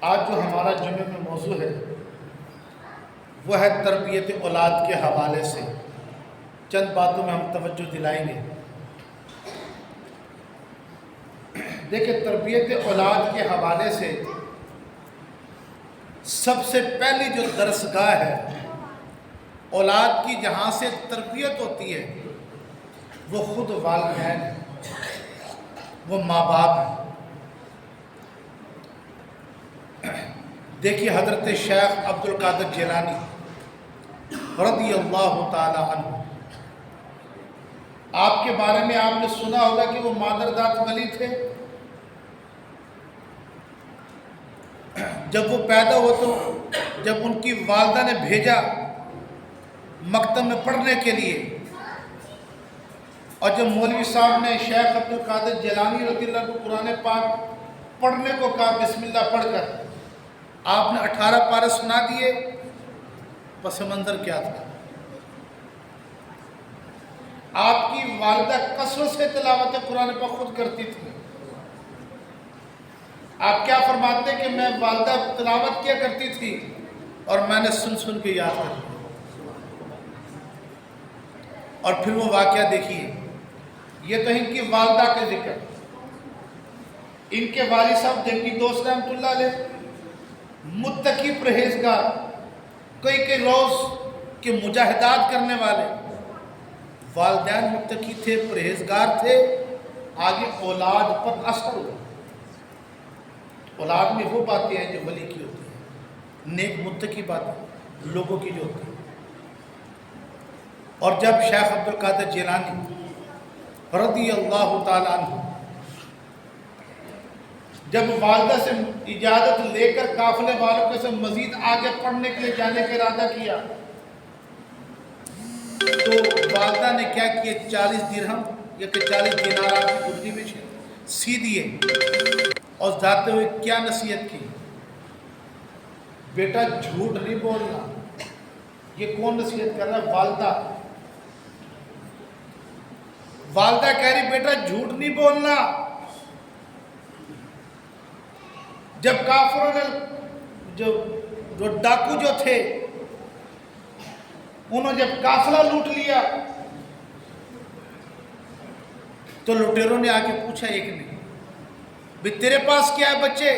آج جو ہمارا جمعے میں موضوع ہے وہ ہے تربیت اولاد کے حوالے سے چند باتوں میں ہم توجہ دلائیں گے۔ دیکھیں، تربیت اولاد کے حوالے سے سب سے پہلی جو درسگاہ ہے اولاد کی، جہاں سے تربیت ہوتی ہے، وہ خود والدین ہیں، وہ ماں باپ ہیں۔ دیکھیے، حضرت شیخ عبد القادر جیلانی رضی اللہ تعالی عنہ، آپ کے بارے میں آپ نے سنا ہوگا کہ وہ مادرداد ولی تھے۔ جب وہ پیدا ہوئے تو جب ان کی والدہ نے بھیجا مکتب میں پڑھنے کے لیے، اور جب مولوی صاحب نے شیخ عبد القادر جیلانی رضی اللہ عنہ کو قرآن پاک پڑھنے کو کہا، بسم اللہ پڑھ کر آپ نے 18 پارے سنا دیے، پس منظر کیا تھا؟ آپ کی والدہ کثرت سے تلاوت قرآن پاک خود کرتی تھی۔ آپ کیا فرماتے کہ میں والدہ تلاوت کیا کرتی تھی اور میں نے سن سن کے یاد کر لیا۔ اور پھر وہ واقعہ دیکھیے، یہ تو ان کی والدہ کے ذکر، ان کے والد صاحب جنگی دوست رحمۃ اللہ علیہ، متقی پرہیزگار، کئی روز کے مجاہدات کرنے والے، والدین متقی تھے، پرہیزگار تھے، آگے اولاد پر اثر ہوا۔ اولاد میں وہ باتیں ہیں جو ولی کی ہوتی ہیں، نیک متقی باتیں لوگوں کی جو ہوتی ہیں۔ اور جب شیخ عبد القادر جیلانی رضی اللہ تعالیٰ عنہ جب والدہ سے اجازت لے کر قافلے والوں کے سے مزید آگے پڑھنے کے لیے جانے کا ارادہ کیا، تو والدہ نے کیا کیا، 40 درہم یا کہ 40 دینار آپ کی گدری میں سی دیے، اور جاتے ہوئے کیا نصیحت کی، بیٹا جھوٹ نہیں بولنا۔ یہ کون نصیحت کر رہا ہے؟ والدہ کہہ رہی بیٹا جھوٹ نہیں بولنا۔ جب کافروں نے جو ڈاکو جو تھے، انہوں نے جب قافلہ لوٹ لیا تو لٹیروں نے آ کے پوچھا ایک نے، بھی تیرے پاس کیا ہے بچے؟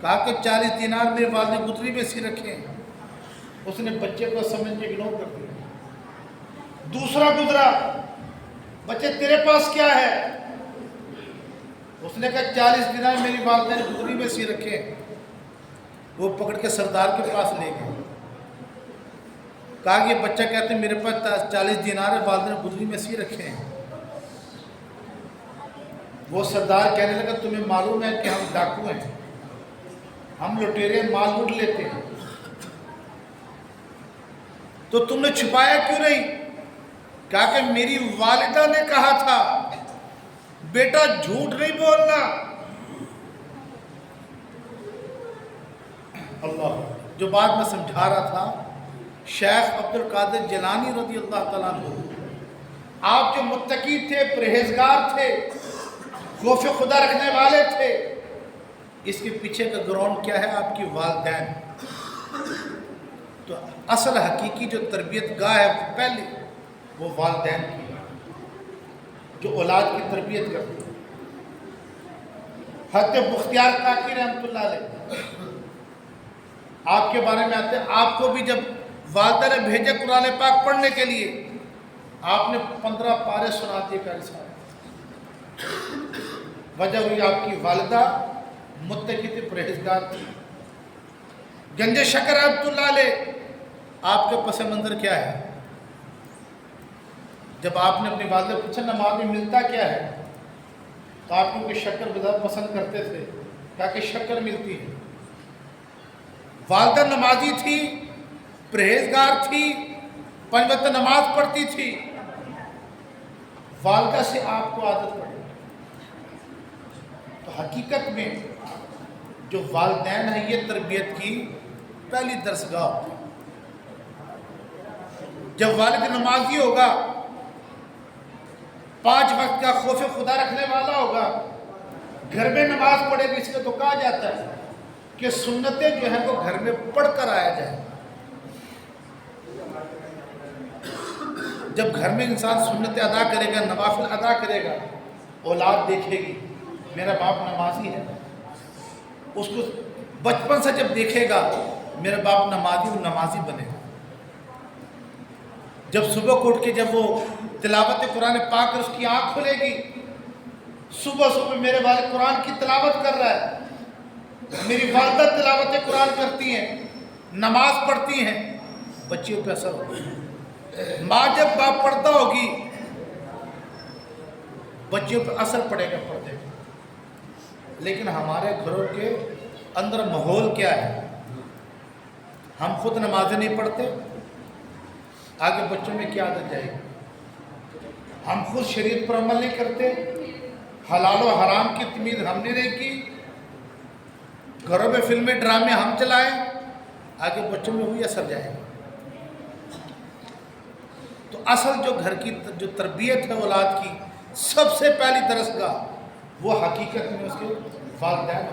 کہا کہ 40 دینار میرے والد نے گدری میں سی رکھے ہیں۔ اس نے بچے کو سمجھ کے اگنور کر دیا۔ دوسرا گزرا، بچے تیرے پاس کیا ہے؟ اس نے کہا 40 دینار میری والدہ نے گدری میں سی رکھے ہیں۔ وہ پکڑ کے سردار کے پاس لے گئے، کہا کہ یہ بچہ کہتے ہیں میرے پاس 40 دینار ہے، والدہ نے گدری میں سی رکھے ہیں۔ وہ سردار کہنے لگا تمہیں معلوم ہے کہ ہم ڈاکو ہیں، ہم لٹیرے مال لوٹ لیتے ہیں، تو تم نے چھپایا کیوں نہیں؟ کہا کہ میری والدہ نے کہا تھا بیٹا جھوٹ نہیں بولنا۔ اللہ، جو بات میں سمجھا رہا تھا، شیخ عبد القادر جیلانی رضی اللہ تعالیٰ عنہ، آپ جو متقی تھے، پرہیزگار تھے، خوف خدا رکھنے والے تھے، اس کے پیچھے کا گراؤنڈ کیا ہے؟ آپ کی والدین۔ تو اصل حقیقی جو تربیت گاہ ہے پہلے وہ والدین کی، جو اولاد کی تربیت کرتے ہیں۔ حضرت بختیار کاکی رحمۃ اللہ علیہ، آپ کے بارے میں آتے ہیں، آپ کو بھی جب والدہ نے بھیجے قرآن پاک پڑھنے کے لیے، آپ نے 15 پارے سنا دیے کا رسالہ۔ وجہ ہوئی آپ کی والدہ متقی تھی، پرہیزگار تھی۔ گنج شکر رحمۃ اللہ علیہ، آپ کے پس منظر کیا ہے؟ جب آپ نے اپنی والدہ پوچھا نماز میں ملتا کیا ہے، تو آپ کیونکہ شکر بہت پسند کرتے تھے، کہا کہ شکر ملتی ہے۔ والدہ نمازی تھی، پرہیزگار تھی، 5 وقت نماز پڑھتی تھی، والدہ سے آپ کو عادت پڑی۔ تو حقیقت میں جو والدین ہیں یہ تربیت کی پہلی درسگاہ ہوتی ہے۔ جب والد نمازی ہوگا، 5 وقت کا خوف خدا رکھنے والا ہوگا، گھر میں نماز پڑھے گی، اس لیے تو کہا جاتا ہے کہ سنتیں جو ہیں وہ گھر میں پڑھ کر آیا جائے. جب گھر میں انسان سنتیں ادا کرے گا، نوافل ادا کرے گا، اولاد دیکھے گی میرا باپ نمازی ہے. اس کو بچپن سے جب دیکھے گا میرا باپ نمازی، وہ نمازی بنے گا. جب صبح کو اٹھ کے جب وہ تلاوت قرآن پاک کر اس کی آنکھ کھلے گی، صبح صبح میرے والد قرآن کی تلاوت کر رہا ہے، میری والدہ تلاوت قرآن کرتی ہیں، نماز پڑھتی ہیں، بچیوں پہ اثر ہوگا. ماں جب باپ پڑھتا ہوگی بچیوں پہ اثر پڑے گا پردے کا. لیکن ہمارے گھروں کے اندر ماحول کیا ہے؟ ہم خود نمازیں نہیں پڑھتے، آگے بچوں میں کیا عادت جائے گی؟ ہم خود شریعت پر عمل نہیں کرتے، حلال و حرام کی تمیز ہم نے نہیں کی، گھروں میں فلمیں ڈرامے ہم چلائیں، آگے بچوں میں وہی اثر جائے گا. تو اصل جو گھر کی جو تربیت ہے اولاد کی، سب سے پہلی درسگاہ وہ حقیقت میں اس کے والدین